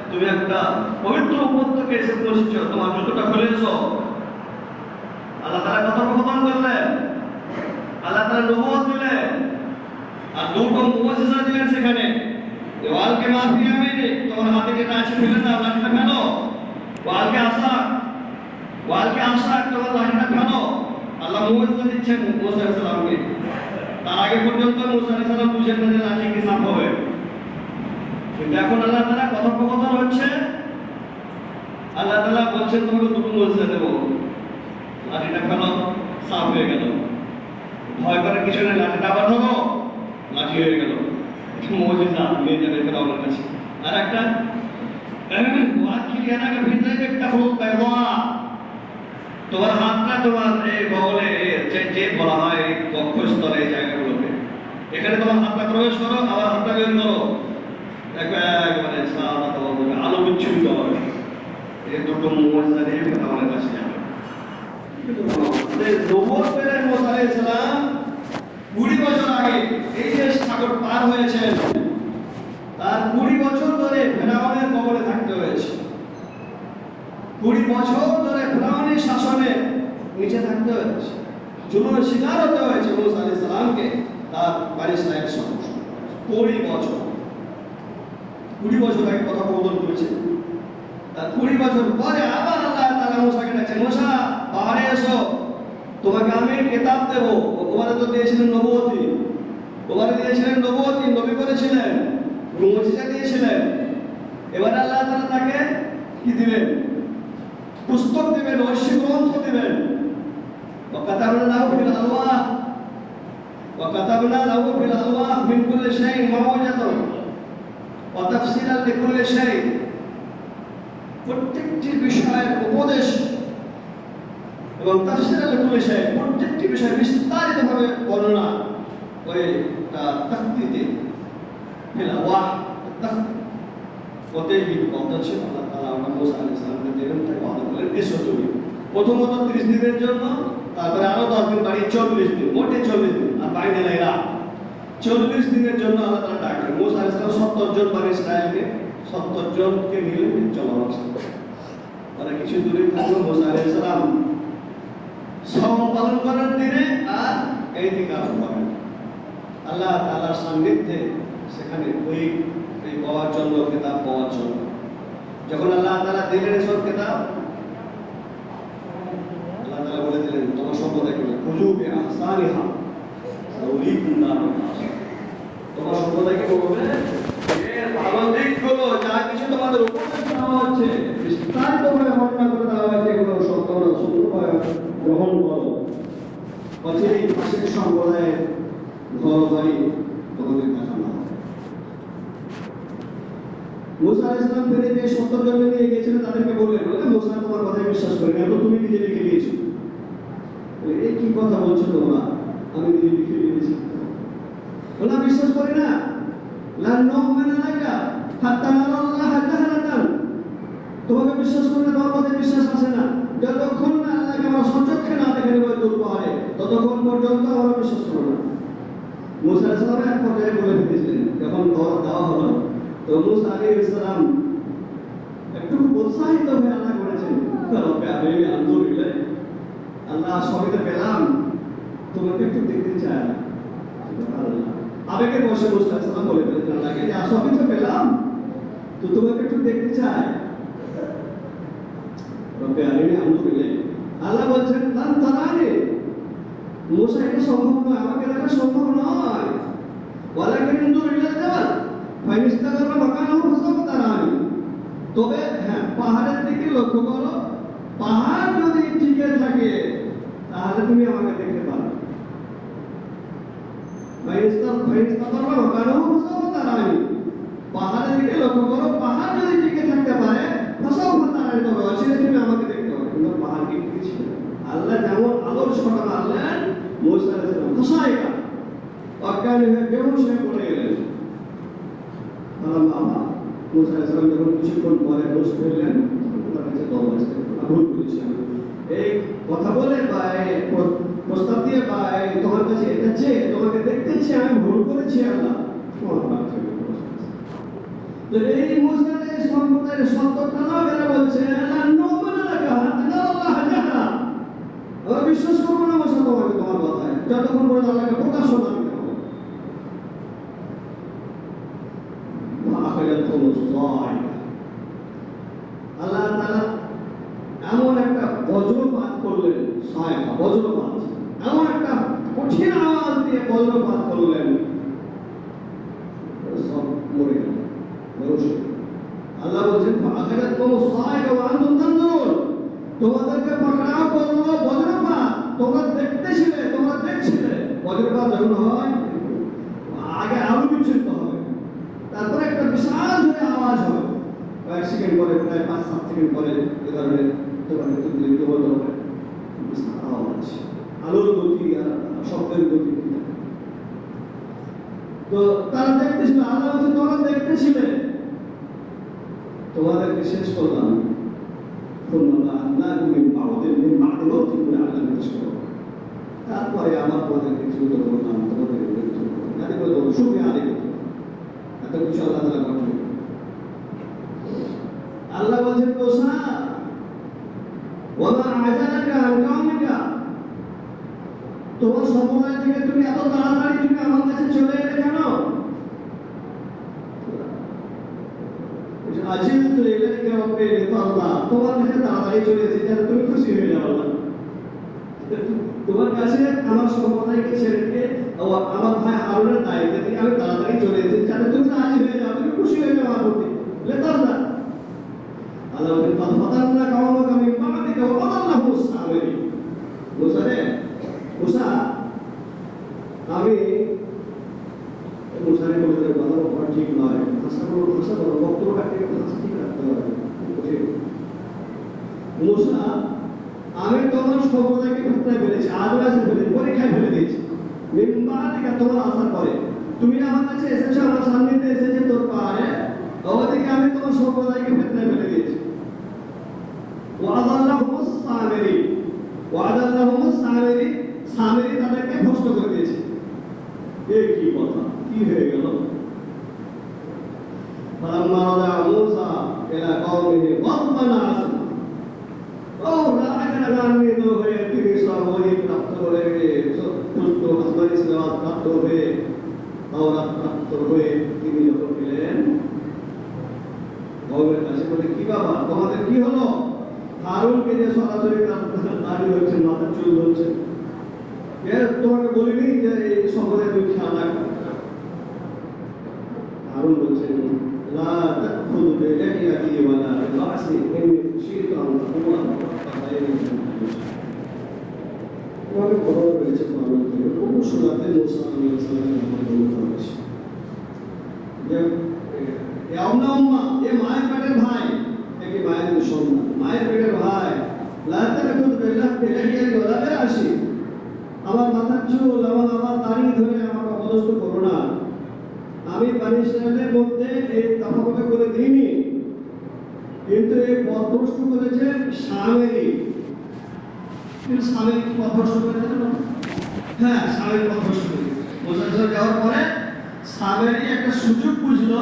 তুমি একটা পবিত্র উপত্যকে এসে পৌঁছেছ, তোমার জুতোটা খুলেছ। আল্লাহ তাআলা কথোপকথন করলেন, আল্লাহ তাআলা নবুয়ত দিলেন, আর দুটো মুজিজা দিলেন সেখানে। ওয়ালকে মাফি আমিনি, তোমার হাতে যেটা আছে ফেলে দাও, লাঠিটা ফেলো। ওয়ালকে আসা, তোমার লাঠিটা ফেলো। আল্লাহ মুজিজা দিচ্ছেন মুসা আলাইহিস সালামকে। তার আগে পর্যন্ত মুসা আলাইহিস সালাম বুঝেন না যে লাঠি কি সাফ হবে। কিন্তু এখন আল্লাহ তাআলা কথোপকথন হচ্ছে, আল্লাহ তাআলা বলছেন তোমাকে দুটো মুজিজা দেব, লাঠিটা ফেলো, সাফ হয়ে গেল। ভয় করার কিছু নেই, লাঠিটা আবার ধরো, লাঠি হয়ে গেল। মুজিজা নিয়ে যাবে ফেরাউনের কাছে। আর একটা ওয়াকিলিয়ানাকে ভিতরে একটা ফুল পাইবা, তোমার হাতটা তোমার এই বগলে যে বলা হয় বক্ষস্থলে এই জায়গাগুলোকে, এখানে তোমার হাতটা প্রবেশ করো, আবার হাতটা বের করো, একবারে সাদা তোমার আলো বিচ্ছুরিত হবে। এই দুটো মুজিজা নিয়ে ফেরাউনের কাছে যাবে। নবুয়ত পেলেন মুসা আলাইহিস সালাম 20 বছর আগে। এই যে সাগর পার হয়েছেন, তার 20 বছর ধরে ফেরাউনের কবলে থাকতে হয়েছে। 20 বছর ধরে ফেরাউনের শাসনে নিচে থাকতে হয়েছে, জুলুমের শিকার হতে হয়েছে মুসা আলাইহিস সালামকে, তার পারিশ্রমিক সমস্যা। 20 বছর আগে কথা বদল করেছে। তার 20 বছর পরে আবার আল্লাহ তাআলা মুসাকে ডাকছেন, মুসা পাহাড়ে এসো, তোমাকে আমি কিতাব দেব। ওবারে তো দিয়েছিলেন নবুয়তি, নবী করেছিলেন, মুজিজা দিয়েছিলেন। এবার আল্লাহ তাআলা তাকে কি দিবেন? পুস্তক দিবেন, ঐশী গ্রন্থ দিবেন। وكتبنا له في الألواح من كل شيء موعظة وتفصيلا لكل شيء। প্রত্যেকটি বিষয়ের উপদেশ এবং তাফসীর লিকুল্লি শাই, প্রত্যেকটি বিষয় বিস্তারিতভাবে বর্ণনা ওই তাখতিতে ফিল আওয়াহ ওতে লিপিবদ্ধ ছিল। আল্লাহ তাআলা মুসা আলাইহিস সালামকে দিলেন, তাকে ওয়াদা করলেন এসো তুমি। প্রথমত 30 দিনের জন্য, তারপরে আরো 10 দিন বাড়িয়ে 40 দিন, মোটে 40 দিন। আর বাইরে লাইলা 40 দিনের জন্য আল্লাহ তাআলা ডাকলেন মুসা আলাইহিস সালাম 70 জন বনি ইসরায়েলকে, 70 জনকে নিলেন, চলো আমার সাথে। তারা কিছু দূরে থাকলো। মুসা আলাইহিস সালাম সওম পালন করার দিনে আর ইতিকাফ করেন আল্লাহ তাআলার সান্নিধ্যে, সেখানে ওই পাওয়ার জন্য, কিতাব পাওয়ার জন্য। যখন আল্লাহ তাআলা দিলেন সব কিতাব, আল্লাহ তাআলা বলে দিলেন তোমার সম্প্রদায়কে খুজু বিআহসানিহা সাউলিকুম নারুন। তোমার সম্প্রদায়কে বলবে এর ভালো দিকগুলো যা কিছু তোমাদের উপদেশ দেওয়া হচ্ছে, বিস্তারিতভাবে বর্ণনা করে দেওয়া হয়েছে, এগুলো সুন্দরভাবে গ্রহণ করো। অচিরেই পাশের সম্প্রদায়ের ঘর বাড়ি তোমাদের দেখানো হবে। মুসা আলাইহিস সালাম ফিরে যে 70 জনকে নিয়ে গিয়েছিলেন, তাদেরকে বললেন, মুসা তোমার কথায় বিশ্বাস করি না, তো তুমি নিজে লিখে দিয়েছো। এই কি কথা বলছো তোমরা? আমি নিজে লিখে দিয়েছি। বলা বিশ্বাস করি না। লা নুমিনা লাকা হাত্তা নারাল্লাহ জাহরাতান। তোমাকে বিশ্বাস করি না, তোমার কথায় বিশ্বাস আছে না, যতক্ষণ না আল্লাহকে আমরা সচক্ষে না দেখে নেব দূর পাহাড়ে, ততক্ষণ পর্যন্ত আমরা বিশ্বাস করব না। মুসা আলাইহিস সালাম এক পর্যায়ে বলে ফেলেছিলেন, যখন দর দেওয়া হলো, তো মুসা আলাইহিস সালাম একটু উৎসাহিত হয়ে আল্লাহ করেছেন, রব্বে আলামিন আলহামদুলিল্লাহ, আল্লাহ সবই তো পেলাম, তোমাকে একটু দেখতে চাই। সুবহানাল্লাহ, আবেগে বসে মুসা আলাইহিস সালাম বলে ফেলেছেন আল্লাহকে যে সবই তো পেলাম, তো তোমাকে একটু দেখতে চাই। রব্বে আলামিন আলহামদুলিল্লাহ, আল্লাহ বলছেন লান তারানি, মুসা এটা সম্ভব নয়, আমাকে দেখা সম্ভব নয়। ওয়ালাকিন ইনজুর ইলা জাবাল ফাইন ইস্তাকাররা মাকানাহু ফাসাওফা তারানি। তবে হ্যাঁ, পাহাড়ের দিকে লক্ষ্য করো, পাহাড় যদি টিকে থাকে তাহলে তুমি আমাকে দেখতে পাবে। ফাইন ইস্তাকাররা মাকানাহু ফাসাওফা তারানি, পাহাড়ের দিকে লক্ষ্য করো, পাহাড় যদি টিকে থাকতে পারে ফাসাওফা তারানি, তবে অচিরে তুমি আমাকে দেখতে পাবে। কিন্তু পাহাড় কি টিকে ছিল? আল্লাহ যেমন আলোর ছটা মারলেন, মুসা আলাইহিস সালাম ফাসাইকা, অজ্ঞান হয়ে বেহুশ হয়ে পড়ে গেলেন। আল্লাহ মুসা আলাইহিস সালাম যখন কিছুক্ষণ পরে হুঁশ ফিরলেন, তার কাছে দোয়া করেছেন, ভুল করেছি আমি, এই কথা বলে বা প্রস্তাব দিয়ে বা তোমার কাছে এটা চেয়ে তোমাকে দেখতে চেয়ে আমি ভুল করেছি, আল্লাহ তোমার পাপ থেকে। তো এই মুসা আলাইহিস যতক্ষণ পর্যন্ত আল্লাহকে প্রকাশ না দিতে হবে। আল্লাহ তাআলা এমন একটা বজ্রপাত করলেন, বজ্রপাত, এমন একটা কঠিন আওয়াজ দিয়ে বজ্রপাত করলেন, সব মরে গেল। আল্লাহ বলছেন তোমাদেরকে পাকড়াও করলো বজ্রপাত, তোমরা দেখতেছিলে, তোমরা দেখছিলে বজ্রপাত যখন হয় আগে আলু বিচ্ছিন্ন হবে, তারপরে একটা বিশাল ধরে আওয়াজ হবে, কয়েক সেকেন্ড পরে, প্রায় 5-7 সেকেন্ড পরে এ ধরনের তোমাকে বলতে হবে বিশাল আওয়াজ, আলোর গতি আর শব্দের গতি। তো তারা দেখতেছিল, আল্লাহ বলছে তোমরা দেখতেছিলে, তোমাদেরকে শেষ করলাম, তারপরে আমার তোমাদেরকে জীবিত করলাম, তোমাদের শুক্রিয়া আদায় করতে এত কিছু আল্লাহ তাআলা করলেন। আল্লাহ বলছেন মুসা ওয়া মা আযালাকা আন কাওমিকা, তোমার সম্প্রদায় থেকে তুমি এত তাড়াতাড়ি তুমি আমার কাছে চলে এলে কেন? আজিলতু ইলাইকা রাব্বি লিতারদা, তোমার কাছে তাড়াতাড়ি চলে এসেছি যাতে তুমি খুশি হয়ে যাও। আল্লাহ তোমার কাছে আমার সম্প্রদায়কে ছেড়ে দিয়ে আমার ভাই হারুনের দায়িত্ব থেকে আমি তাড়াতাড়ি চলে এসেছি যাতে তুমি রাজি হয়ে যাও, তুমি খুশি হয়ে যাও আমার প্রতি। লিতারদা আল্লাহ বলেন ফাতান্না কাওমাকা মিন বা'দিকা ওয়া আদাল্লাহু সাবিরি। মুসা রে, মুসা আমি মুসারে বলতে কথা বলা ঠিক নয়, ভাষা বলো বক্তব্য কাটিয়ে ভাষা ঠিক রাখতে হবে। মুসা আমি তোমার সম্প্রদায়কে ফেতনায় ফেলেছি, আজরাসে ফেলেছি, পরীক্ষায় ফেলে দিয়েছি। মিম্বা থেকে তোমার আসার পরে তুমি আমার কাছে এসেছো, আমার সান্নিধ্যে এসেছে তোর পাহাড়ে, ওদিকে আমি তোমার সম্প্রদায়কে ফেতনায় ফেলে দিয়েছি। ওয়াদাল্লাহুমুস সামিরি, ওয়াদাল্লাহুমুস সামিরি, সামিরি তাদেরকে ভ্রষ্ট করে দিয়েছে। এই কি কথা, কি হয়ে গেল? ফালাম্মা রাজা মূসা ইলা কওমিহি গাদবান আসফা, ও রাগান্বিত হয়ে তিনি সর্বই প্রাপ্ত হয়ে সুস্থ আসমানি সেবাত প্রাপ্ত হয়ে তাওরাত প্রাপ্ত হয়ে তিনি যখন গেলেন কওমের কাছে, বলে কি বাবা তোমাদের কি হলো? হারুনকে যে সরাসরি দাঁড়িয়ে হচ্ছে, মাথা চুল ধরছে, তোমাকে বলিনি যে এই সম্প্রদায় তুমি খেয়াল রাখো? হারুন বলছেন লা তাখুযু বিলাহিয়াতি ওয়ালা বিরাসি ইন্নী খুশিতু আন তাকুনা তোমাকে বড় বলেছে মানব থেকে শোনাতে মুসা আলাইহিস সালামের কথা বলেছে যে এ মায়ের পেটের ভাই, একই মায়ের সন্তান, মায়ের পেটের ভাই, লা তাখুযু বিলাহিয়াতি ওয়ালা বিরাসি, আমার মাথার চুল এবং আমার দাড়ি ধরে আমাকে অপদস্থ করো না। আমি বনী ইসরাইলের মধ্যে এই তফাৎ করে দিইনি, কিন্তু এই পথভ্রষ্ট করেছে সামেরি। কিন্তু সামেরি পথভ্রষ্ট করেছে না? হ্যাঁ, সামেরি পথভ্রষ্ট করেছে। মুসা যাওয়ার পরে সামেরি একটা সুযোগ বুঝলো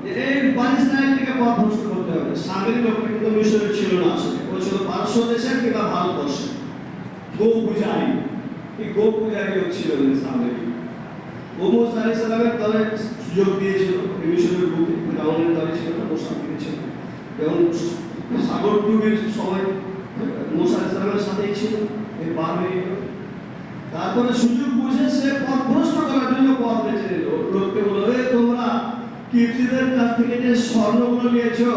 যে এই বনী ইসরাইল থেকে পথভ্রষ্ট করতে হবে। সামেরি লোকটা কিন্তু মিশরে ছিল না, আসলে ও ছিল পারস্য দেশের কিংবা ভারতবর্ষে গো পূজারী। এই গো পূজারী হচ্ছিল সামেরি। মুসা আলাইহিস সালামের দলে সুযোগ দিয়েছিল, মিশরের বুকে ফিরআউনের দলে ছিল না, মুসা দিয়েছিল। এবং সাগর ডুবের সময় মুসা আলাইহিস সালামের সাথেই ছিল, এই পার হয়ে গেল। তারপরে সুযোগ বুঝে সে পথভ্রষ্ট করার জন্য পথ বেছে নিল। লোককে বলল, তোমরা কিপ্তিদের কাছ থেকে যে স্বর্ণগুলো নিয়েছো,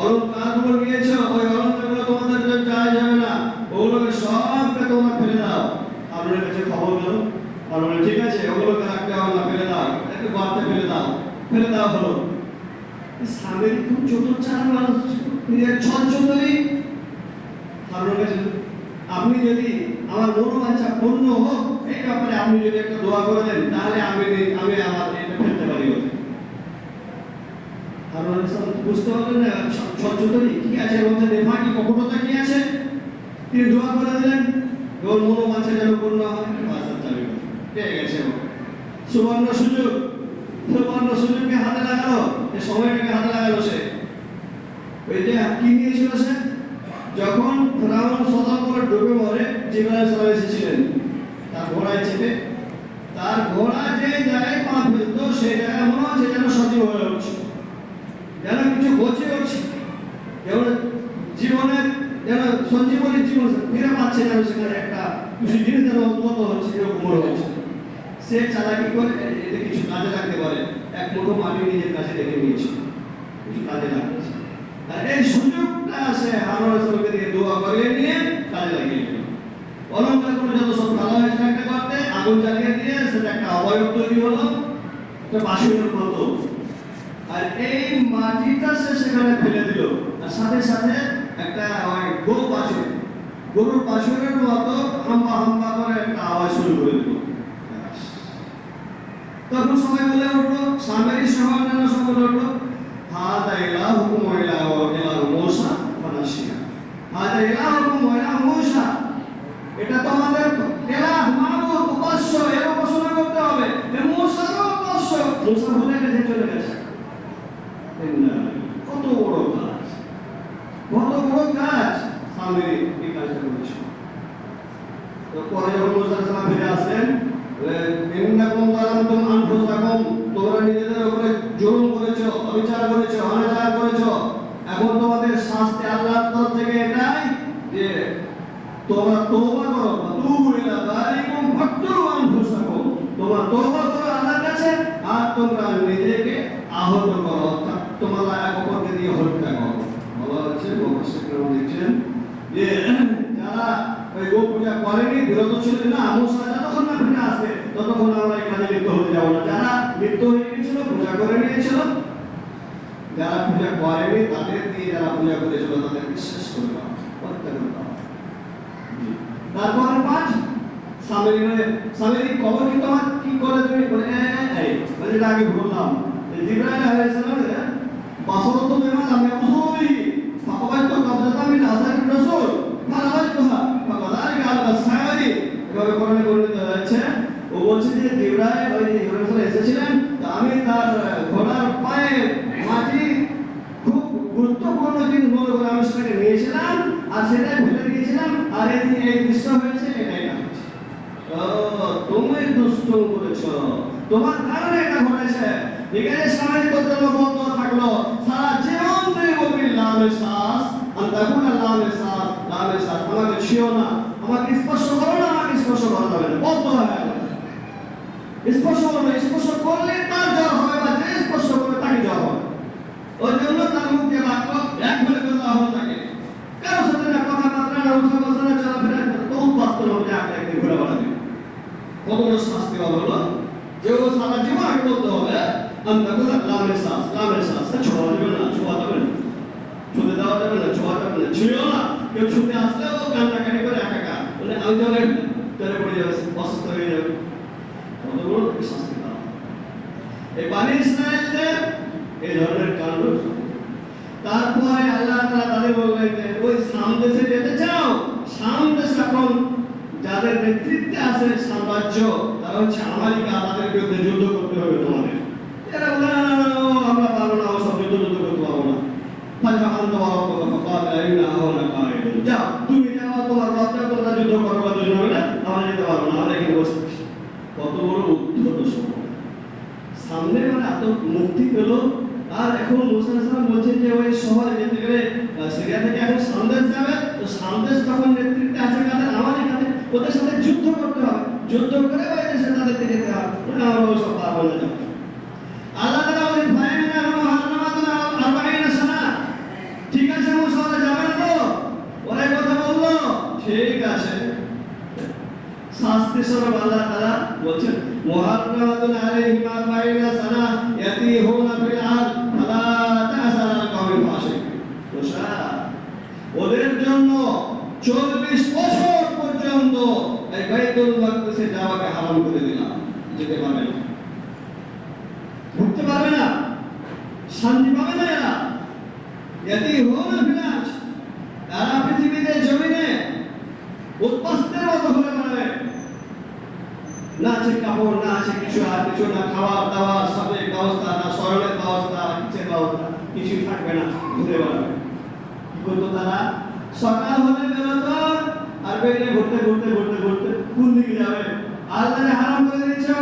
অলঙ্কারগুলো নিয়েছো, ওই অলঙ্কারগুলো তোমাদের জন্য চাওয়া যাবে না, ওগুলোকে সবকে তোমরা ফেলে দাও। আপনার কাছে খবর গেল, আপনারা ঠিক আছে ওগুলোকে রাখতে হবে না, ফেলে দাও, একটু বাড়তে ফেলে দাও, ফেলে দেওয়া হলো। সামেরি খুব চতুর চার মানুষ, ছলছলই। আপনার কাছে আপনি যদি আমার মনোবাঞ্ছা পূর্ণ হোক এই ব্যাপারে আপনি যদি একটা দোয়া করে দেন, তাহলে আমি আমার এটা ফেলতে পারি। আপনার বুঝতে পারলেন না ছলছলই কি আছে, এর মধ্যে নেফাকি কপটতা কি আছে? তিনি দোয়া করে দিলেন ওর মনোবাঞ্ছা যেন পূর্ণ হয়, পেয়ে গেছে। সুবর্ণ সুযোগকে হাতে লাগালো, এই সময়টাকে হাতে লাগালো। সে ওই যে কি নিয়েছিল সে, যখন ফেরাউন সদা করে ডুবে মরে জিবরাইল সালাম এসেছিলেন, তার ঘোড়ায় চেপে তার ঘোড়া যে জায়গায় পা ফেলতো সেই জায়গায় মনে হচ্ছে যেন সজীব হয়ে উঠছে, যেন কিছু বলছে উঠছে, যেন জীবনের যেন সঞ্জীবনের জীবন ফিরে পাচ্ছে, যেন সেখানে একটা কিছু জিনিস যেন উন্নত হচ্ছে, এরকম মনে হচ্ছে। সে চালাকি করে এতে কিছু কাজে লাগতে পারে, এক মুঠো মাটি নিজের কাছে রেখে নিয়েছে, কিছু কাজে লাগছে। আর এই সুযোগটা সে হারুন রাসূলকে দিয়ে দোয়া করিয়ে নিয়ে কাজে লাগিয়ে দিল। অলঙ্কার করে যত সব ভালো হয়েছে একটা করতে আগুন জ্বালিয়ে দিয়ে সেটা একটা অবয়ব তৈরি হলো, একটা বাসুরের মতো। আর এই মাটিটা সে সেখানে ফেলে দিল, আর সাথে সাথে একটা গরুর বাছুরের মতো হাম্বা হাম্বা করে একটা আওয়াজ শুরু করে দিল। তখন সবাই বলে উঠলো, সামনের সবার জন্য সবাই উঠলো, হাদা ইলাহুকুম ওয়া ইলাহু মূসা ফানাসিয়া। হাদা ইলাহুকুম ওয়া ইলাহু মূসা, এটা তোমাদের ইলাহ মাবুদ উপাস্য, এর উপাসনা করতে হবে। মূসারও উপাস্য, মূসা ভুলে গেছে, চলে গেছে। কত বড় কাজ, কত বড় কাজ সামনে এই কাজটা করেছে। তো পরে যখন মূসা সালাম ফিরে আসেন, ইন্নাকুম যালামতুম আনফুসাকুম, তোমরা নিজেদের উপরে জুলুম করেছো, অবিচার করেছো, অনাচার করেছো। এখন তোমাদের শাস্তি আল্লাহর তরফ থেকে এটাই যে তোমরা তওবা করো, তুবু ইলা বারিকুম ফাকতুলু আনফুসাকুম, তোমরা তওবা করো আল্লাহর কাছে, আর তোমরা নিজেকে আহত করো, অর্থাৎ তোমরা এক অপরকে দিয়ে হত্যা করো। বলা হচ্ছে মুফাসসিররা লিখছেন যে যারা ওই গো পূজা করেনি, বিরত ছিল না, মূসা যতক্ষণ না ফিরে আসবে ততক্ষণ আমরা এই কাজে লিপ্ত হতে যাব না। যারা লিপ্ত হয়ে গিয়েছিল, পূজা করে নিয়েছিল, যারা পূজা করেনি তাদের দিয়ে যারা পূজা করেছিল তাদেরকে শেষ করে দেওয়া, হত্যা করে দেওয়া। তারপর পাঁচ সামেরি খবর কি তোমার কি করে তুমি বলে মানে এটা আগে বললাম, জিবরাইল আলাইহিস সালাম বাসরত বিমা লাম ইয়াকুসুবি ফাকাবাইতু কবজাতা মিন আসারি রাসূল ফালাবাইতুহা ফাকাযালিকা আল-সামারি। এভাবে কোরআনে বর্ণিত হয়েছে, ও বলছে যে জিবরাইল ওই যে ইব্রাহিম এসেছিলেন, তো আমি তার ঘোড়ার পায়ে মাটি খুব গুরুত্বপূর্ণ জিনিস মনে করে আমি সেটাকে নিয়েছিলাম আর সেটাই ফেলে দিয়েছিলাম, আর এই দৃশ্য হয়েছে, এটাই না হয়েছে। তুমি দুষ্ট করেছো, তোমার কারণে এটা ঘটেছে। ঠিক আছে, সামনে কতগুলো বন্ধ থাকলো, সারা জীবন তুমি বলবি লামে শ্বাস, আর তখন লামে শ্বাস, আমাকে ছিও না, আমাকে স্পর্শ করো না, আমাকে স্পর্শ করা যাবে না, বন্ধ হয়ে গেল। স্পর্শ করবে, স্পর্শ করলে তার জ্বর হবে, বা যে স্পর্শ করবে তাকে জ্বর হবে। ওই জন্য তার মুখ দিয়ে বাক্য এক বলে করে দেওয়া হলো তাকে। কারো সাথে না কথাবার্তা, না উঠা বসা, না চলাফেরা, তো উৎপাস্ত হবে, একদিন ঘুরে বেড়াবে। কত বড় শাস্তি হলো যে ও সারা জীবন আগে বলতে হবে আন্তাকুল লামের শ্বাস, ছোঁয়া যাবে না, ছোঁয়া যাবে না, ছুঁতে দেওয়া যাবে না, ছোঁয়া যাবে না, ছুঁয়েও না। কেউ ছুঁতে আসলে ও কান্নাকাটি করে একা বলে আমি চলে পড়ে যাবে, অসুস্থ হয়ে যাবে। কত বড় শাস্তি দেওয়া। এই বানি ইসরায়েলদের এই ধরনের কাণ্ড। তারপরে আল্লাহ তাআলা তাদের বললেন যে ওই শাম দেশে যেতে চাও, শাম দেশ এখন যাদের নেতৃত্বে আছে সাম্রাজ্য, তারা হচ্ছে আমালিকা, তাদের বিরুদ্ধে যুদ্ধ করতে হবে তোমাদের। এরা বলে না, আমরা পারবো না, সব যুদ্ধ করতে পারবো না। যাও তুমি যাও, তোমার রবটা তোমরা যুদ্ধ করো, বা দুজন মিলে আমরা যেতে পারবো না, আমরা এখানে বসে থাকি। কত বড় উদ্ধত সময় সামনে, মানে এত মুক্তি পেল। আর এখন মুসা সালাম বলছেন যে ওই শহরে যেতে গেলে সিরিয়া থেকে এখন সামদেশ যাবে, তো সামদেশ তখন নেতৃত্বে আছে কাদের, আমাদের কাছে, ওদের সাথে যুদ্ধ করতে হবে, যুদ্ধ করে ওই দেশে তাদেরকে যেতে হবে, আমরা ওসব পারবো না। আল্লাহ তাআলা বলেন ফাইনা মুহাম্মাদুন আরবাঈনা সানা, ঠিক আছে মুসা যাবেন তো? ওরা কথা বললো, ঠিক আছে। শাস্তি স্বরূপ আল্লাহ তাআলা বলছেন মুহাররামাতুন আলাইহিম আরবাঈনা সানা ইয়াতিহুনা ফিল আরদ ফালা তা'সাল আল কওমিল ফাসিক। মুসা ওদের জন্য 40 বছর পর্যন্ত এই বাইতুল মাকদিসে যাওয়াকে হারাম করে দিলাম, যেতে পারবে না, ঢুকতে পারবে না, শান্তি পাবে না। এরা ইয়াতিহুনা ফিল আরদ, তারা পৃথিবীতে জমিনে উৎপাতের মতো ঘুরে বেড়াবে, না আছে কাপড়, না আছে কিছু, আর কিছু না, খাওয়া দাওয়া সবের ব্যবস্থা না, শরণের ব্যবস্থা, কিসের ব্যবস্থা, কিছুই থাকবে না, ঘুরে বেড়াবে। কি করতো তারা? সকাল হলে বেরোতো আর বেরিয়ে ঘুরতে ঘুরতে ঘুরতে ঘুরতে কোন দিকে যাবে? আল্লাহকে হারাম করে দিচ্ছে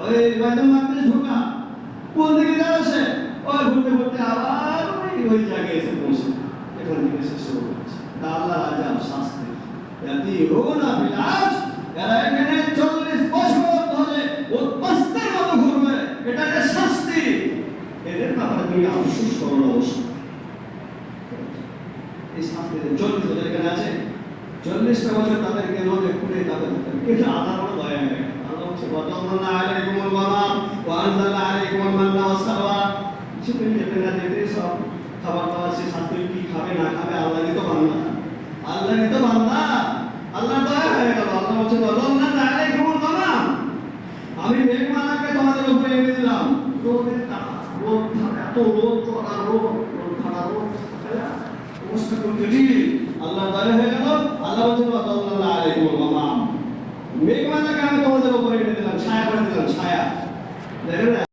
ওই বাইতুল মাকদিস ঢোকা। কোন দিকে যাবে সে? ওই ঘুরতে ঘুরতে আবার ওই জায়গায় এসে পৌঁছে এখান থেকে সে শুরু করছে। তা আল্লাহ আজাব শাস্তি ইয়াতি রোনা বিলাস, এরা এখানে 40 বছর ধরে উদ্বাস্তের মতো ঘুরবে, এটা একটা শাস্তি। এদের ব্যাপারে তুমি আফসোস করো না অবশ্যই। এই শাস্তি 40 বছর এখানে আছে, 40টা বছর তাদেরকে রোদে পুড়ে তাদের কিন্তু আল্লাহ বড় দয়া করে। আল্লাহ বলছে ওয়াদাল্লানা আলাইকুমুল গামাম ওয়া আনজালনা আলাইকুমুল মান্না ওয়াস সালওয়া। সেখানে যেতে না যেতে সব খাবার দাবার সে সাথে কি খাবে না খাবে আল্লাহই তো বান্দা, আল্লাহই তো বান্দা, আল্লাহ দয়া হয়ে গেল। আল্লাহ বলছে ওয়াদাল্লানা আলাইকুমুল গামাম, আমি মেঘমালাকে তোমাদের উপরে এনে দিলাম। রোদের তাপ, রোদ এত রোদ চড়া রোদ, রোদ খাড়া রোদ, অবস্থা করতে আল্লাহ দয়া হয়ে গেল। আল্লাহ বলছে ওয়াদাল্লানা আলাইকুমুল গামাম, মেঘমালাকে আমি তোমাদের উপরে এনে দিলাম, ছায়া করে দিলাম, ছায়া। দেখেন